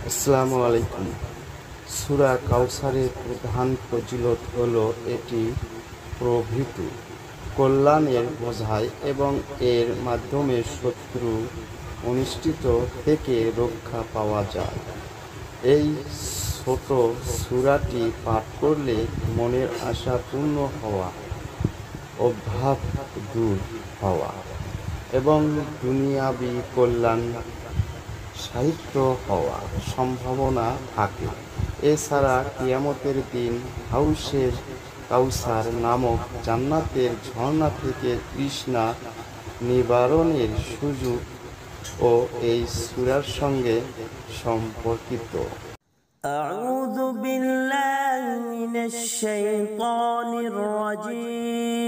আসসালামু আলাইকুম। সূরা কাউসারের প্রধান ফজিলত হলো এটি প্রভূত কল্যাণের বোঝায় এবং এর মাধ্যমে শত্রু অনিষ্ট থেকে রক্ষা পাওয়া যায়। এই ছোট সূরাটি পাঠ করলে মনের আশা পূর্ণ হওয়া, অভাব দূর হওয়া এবং দুনিয়াবী কল্যাণ সাহিত্য হওয়ার সম্ভাবনা থাকে। এছাড়া কিয়ামতের দিন হাউসের কাউসার নামক জান্নাতের ঝর্ণা থেকে তৃষ্ণা নিবারণের সুযোগ ও এই সূরার সঙ্গে সম্পর্কিত। أعوذ بالله من الشيطان الرجيم.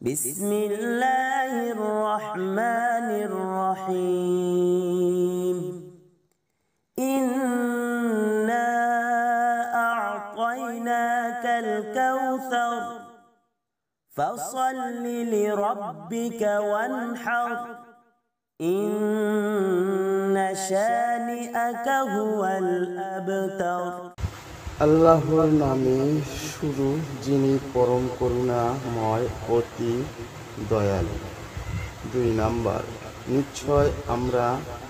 بسم الله الرحمن الرحيم. إنا أعطيناك الكوثر فصل لربك وانحر إن شانئك هو الأبتر. আল্লাহর নামে শুরু, যিনি পরম করুণাময় অতি দয়ালু। 2 নাম্বার, নিশ্চয় আমরা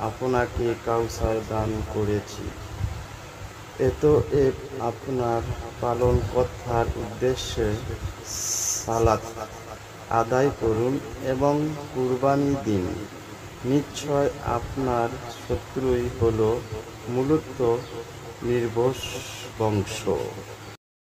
আপনাকে কাউসার দান করেছি। অতএব আপনার পালনকর্তার উদ্দেশ্যে সালাত আদায় করুন এবং কুরবানি দিন। নিশ্চয় আপনার শত্রুই হল মূলত নির্বংশ বংশ।